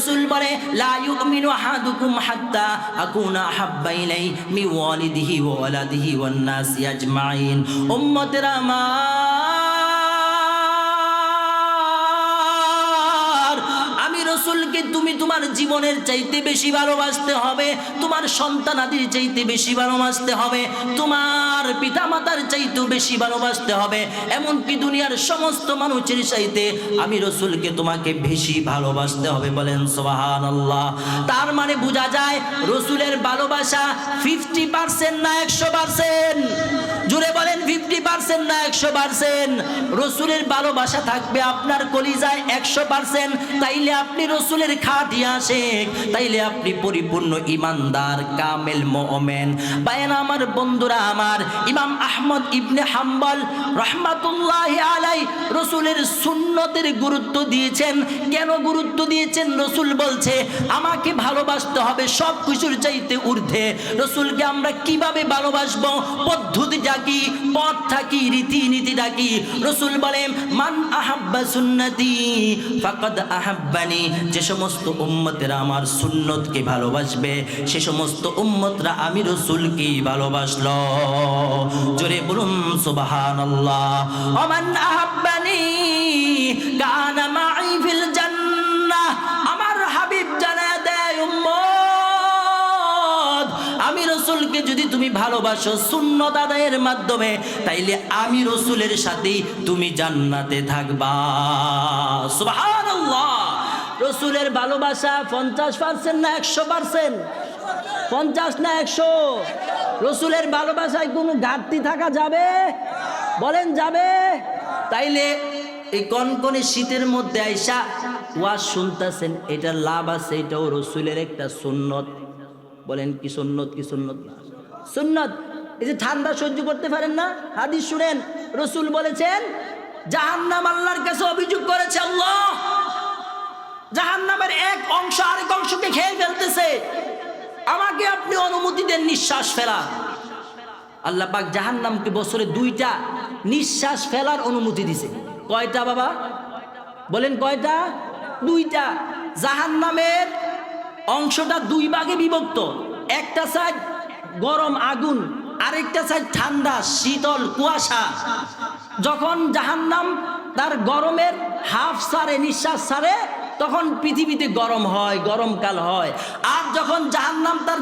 রসুল বলে লা ইউমিনু আহাদুকুম হাত্তা আকুনা আহাব্বা ইলাইহি মিন ওয়ালিদিহি ওয়া ওয়ালাদিহি ওয়ান নাসি আজমাইন। উম্মতেরা আমার, আমি রসুলকে তুমি তোমার জীবনের চাইতে বেশি ভালোবাসতে হবে, তোমার সন্তানাদির চাইতে বেশি ভালোবাসতে হবে, তোমার পিতামাতার চাইতেও বেশি ভালোবাসতে হবে, এমনকি দুনিয়ার সমস্ত মানুষের চাইতে আমি রসুলকে তোমাকে বেশি ভালোবাসতে হবে। বলেন সুবহানাল্লাহ। তার মানে বোঝা যায় রসুলের ভালোবাসা 50% না 100%? জুড়ে বলেন 50% না 100%? রসুলের ভালোবাসা থাকবে আপনার কলিজায় 100%, তাইলে আপনি রসুলের খাঁটি আশিক, তাইলে আপনি পরিপূর্ণ ইমানদার, কামেল মুমিন। ভাইয়েরা আমার, বন্ধুরা আমার, ইমাম আহমদ ইবনে হাম্বল রাহমাতুল্লাহি আলাইহি রসুলের সুন্নতের গুরুত্ব দিয়েছেন। কেন গুরুত্ব দিয়েছেন? রসুল বলছে আমাকে ভালোবাসতে হবে সব কিছুর চাইতে ঊর্ধ্বে। রসুলকে আমরা কিভাবে ভালোবাসবো? পদ্ধতিটা কি, পথটা কি, রীতিনীতিটা কি? রসুল বলেন মান আহাব্বা সুন্নতি ফাকাদ আহাব্বানি। যে সমস্ত উম্মতেরা আমার সুন্নতকে ভালোবাসবে সে সমস্ত উম্মতরা আমি রসুলকেই ভালোবাসলো। জোরে বলুন সুবহানাল্লাহ। ওমান আহাব্বানি কানা মাই ফিল জান্নাহ। আমার হাবিব জানায় দেয় উম্মত, আমি রসুলকে যদি তুমি ভালোবাসো সুন্নত আদায়ের মাধ্যমে, তাইলে আমি রসুলের সাথেই তুমি জান্নাতে থাকবা। সুবহানাল্লাহ। রসুলের ভালোবাসা 50% না 100%? 50 না 100? রসুলের ভালোবাসায় কোনো ঘাটতি থাকা যাবে? বলেন যাবে? তাইলে এই কনকনে শীতের মধ্যে আইসা ওয়াজ শুনতেছেন, এটার লাভ আছে, এটাও রসুলের একটা সুন্নত। বলেন কি সুন্নত? কি সুন্নত? সুন্নত। এই যে ঠান্ডা সহ্য করতে পারেন না, হাদিস শুনেন, রসুল বলেছেন জাহান্নাম আল্লাহর কাছে অভিযোগ করেছে, আল্লাহ জাহান্নামের এক অংশ আরেক অংশকে খেয়ে ফেলতেছে, আমাকে আপনি অনুমতি দেন নিঃশ্বাস ফেলা। আল্লাহ পাক জাহান্নামকে বছরে 2টা নিঃশ্বাস ফেলার অনুমতি দিছে। কয়টা বাবা? বলেন কয়টা? 2টা। জাহান্নামের অংশটা 2 ভাগে বিভক্ত। একটা সাইড গরম আগুন, আরেকটা সাইড ঠান্ডা শীতল কুয়াশা। যখন জাহান্নাম তার গরমের হাফ ছাড়ে, নিঃশ্বাস ছাড়ে, তখন পৃথিবীতে গরম হয়, গরমকাল হয়। আর যখন জাহান্নাম তার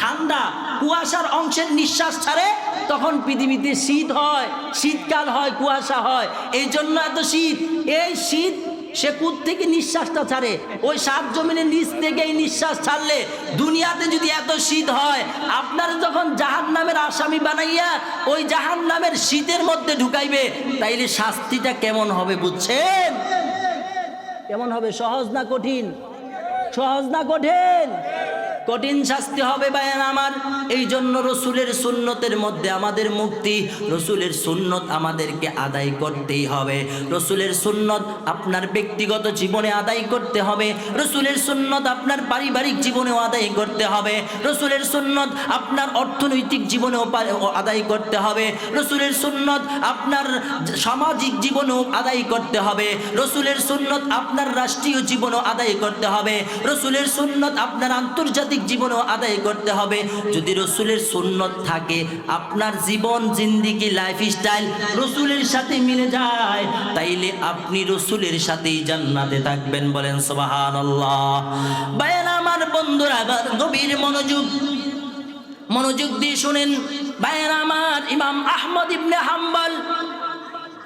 ঠান্ডা কুয়াশার অংশের নিঃশ্বাস ছাড়ে, তখন পৃথিবীতে শীত হয়, শীতকাল হয়, কুয়াশা হয়। এই জন্য এত শীত। এই শীত সে কোথ থেকে নিঃশ্বাসটা ছাড়ে? ওই 7 জমিনের নিচ থেকে এই নিঃশ্বাস ছাড়লে দুনিয়াতে যদি এত শীত হয়, আপনারা যখন জাহান্নামের আসামি বানাইয়া ওই জাহান্নামের শীতের মধ্যে ঢুকাইবে, তাইলে শাস্তিটা কেমন হবে বুঝছেন? কেমন হবে? সহজ না কঠিন? সহজ না কঠিন? কঠিন শাস্তি হবে ভাইয়েরা আমার। এই জন্য রসুলের সুন্নতের মধ্যে আমাদের মুক্তি। রসুলের সুন্নত আমাদেরকে আদায় করতেই হবে। রসুলের সুন্নত আপনার ব্যক্তিগত জীবনে আদায় করতে হবে। রসুলের সুন্নত আপনার পারিবারিক জীবনেও আদায় করতে হবে। রসুলের সুন্নত আপনার অর্থনৈতিক জীবনেও আদায় করতে হবে। রসুলের সুন্নত আপনার সামাজিক জীবনেও আদায় করতে হবে। রসুলের সুন্নত আপনার রাষ্ট্রীয় জীবনেও আদায় করতে হবে। রসুলের সুন্নত আপনার আন্তর্জাতিক জীবনেও আদায় করতে হবে। যদি রসুলের সুন্নত থাকে, আপনার জীবন জিন্দিগি লাইফস্টাইল রসুলের সাথে মিলে যায়, তাইলে আপনি রসুলের সাথেই জান্নাতে থাকবেন। বলেন সুবহানাল্লাহ। ভাইয়েরা আমার, বন্ধুরা আমার, গভীর মনোযোগ দিয়ে শুনেন ভাইয়েরা আমার। ইমাম আহমদ ইবনে হাম্বল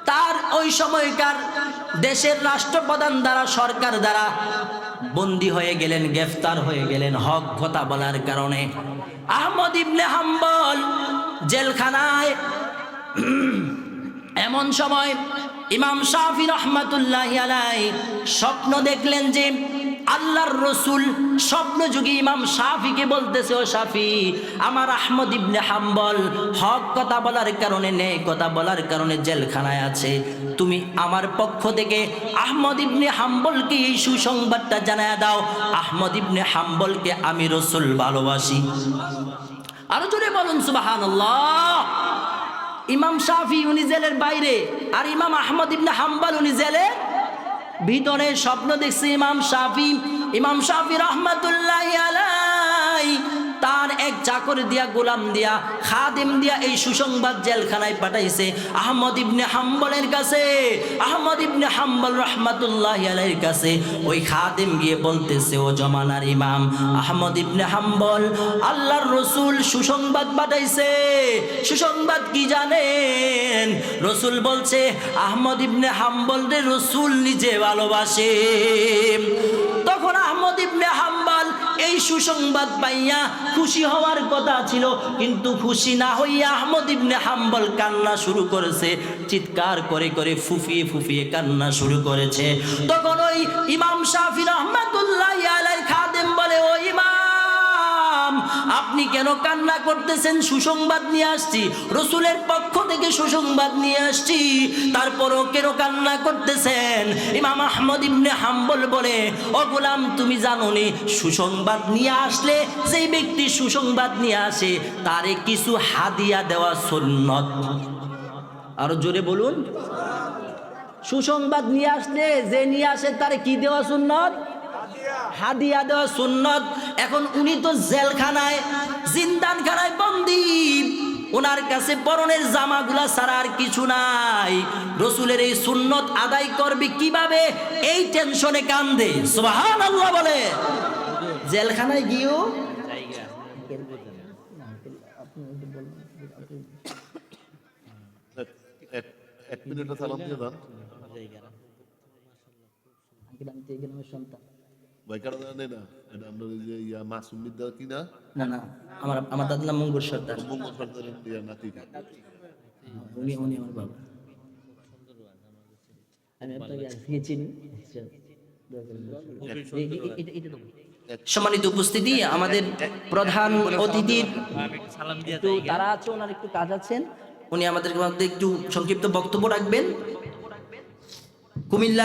তার ওই সময়কার দেশের রাষ্ট্রপ্রধান দ্বারা, সরকার দ্বারা বন্দী হয়ে গেলেন, গ্রেফতার হয়ে গেলেন হক কথা বলার কারণে। আহমদ ইবনে হাম্বল জেলখানায়। এমন সময় ইমাম শাফি রহমাতুল্লাহি আলাইহি স্বপ্ন দেখলেন যে আল্লাহর রসুল স্বপ্নযুগী ইমাম শাফিকে বলতেছে, ও শাফি, আমার আহমদ ইবনে হাম্বল হক কথা বলার কারণে, ন্যায় কথা বলার কারণে জেলখানায় আছে। তুমি আমার পক্ষ থেকে আহমদ ইবনে হাম্বলকে এই সুসংবাদটা জানায়া দাও, আহমদ ইবনে হাম্বলকে আমি রসুল ভালোবাসি। আরো জোরে বলুন সুবহানাল্লাহ। ইমাম শাফি উনি জেলের বাইরে, আর ইমাম আহমদ ইবনে হাম্বল উনি জেলের ভিতরে। স্বপ্ন দেখছে ইমাম শাফি, ইমাম শাফি রাহমাতুল্লাহি আলাইহি তার এক চাকর দিয়া, গোলাম দিয়া, খাদিম দিয়া এই সুসংবাদ জেলখানায় পাঠাইছে আহমদ ইবনে হাম্বলের কাছে। আহমদ ইবনে হাম্বল রাহমাতুল্লাহি আলাইহির কাছে ওই খাদিম গিয়ে বলতেছে, ও জমানার ইমাম আহমদ ইবনে হাম্বল, আল্লাহর রসুল সুসংবাদ পাঠাইছে। সুসংবাদ কি জানেন? রসুল বলছে আহমদ ইবনে হাম্বল রে রসুল নিজে ভালোবাসে। তখন আহমদ ইবনে হাম্বল এই সুসংবাদ পাইয়া খুশি হওয়ার কথা ছিল, কিন্তু খুশি না হইয়া আহমদ ইবনে হাম্বল কান্না শুরু করেছে, চিৎকার করে করে ফুফিয়ে ফুফিয়ে কান্না শুরু করেছে। তখন ওই ইমাম শাফি রাহমাতুল্লাহি আলাইহির খাদেম বলে, ও ইমাম, আপনি কেন কান্না করতেছেন? সুসংবাদ নিয়ে আসছি, রসুলের পক্ষ থেকে সুসংবাদ নিয়ে আসছি, তারপরও কেন কান্না করতেছেন? ইমাম আহমদ ইবনে হাম্বল বলে, ও গোলাম, তুমি জানো নি সুসংবাদ নিয়ে আসলে যেই ব্যক্তি সুসংবাদ নিয়ে আসে তারে কিছু হাদিয়া দেওয়া সুন্নত। আরো জোরে বলুন। সুসংবাদ নিয়ে আসলে যে নিয়ে আসে তারে কি দেওয়া সুন্নত? হাদিয়া দেওয়া সুন্নত। এখন উনি তো জেলখানায়, জিন্দানখানায় বন্দী, ওনার কাছে পরনের জামাগুলা ছাড়া আর কিছু নাই। রসুলের এই সুন্নত আদায় করবে কিভাবে, এই টেনশনে কান্দে। সুবহানাল্লাহ বলে। জেলখানায় গিয়েও এক মিনিট সালাম দিয়ে দেন। সন্তান ভাই কারা নেই না, এটা আপনার ওই যে মাসুম বিদ্যা কি না? না না, আমার দাদার নাম মঙ্গল সর্দার। মঙ্গল সর্দারের নাতি। উনি আমার বাবা। আমি আপনাকে চিনি। সম্মানিত উপস্থিতি, আমাদের প্রধান অতিথির একটু তারা আছে, ওনার একটু কাজ আছেন, উনি আমাদের একটু সংক্ষিপ্ত বক্তব্য রাখবেন। কুমিল্লা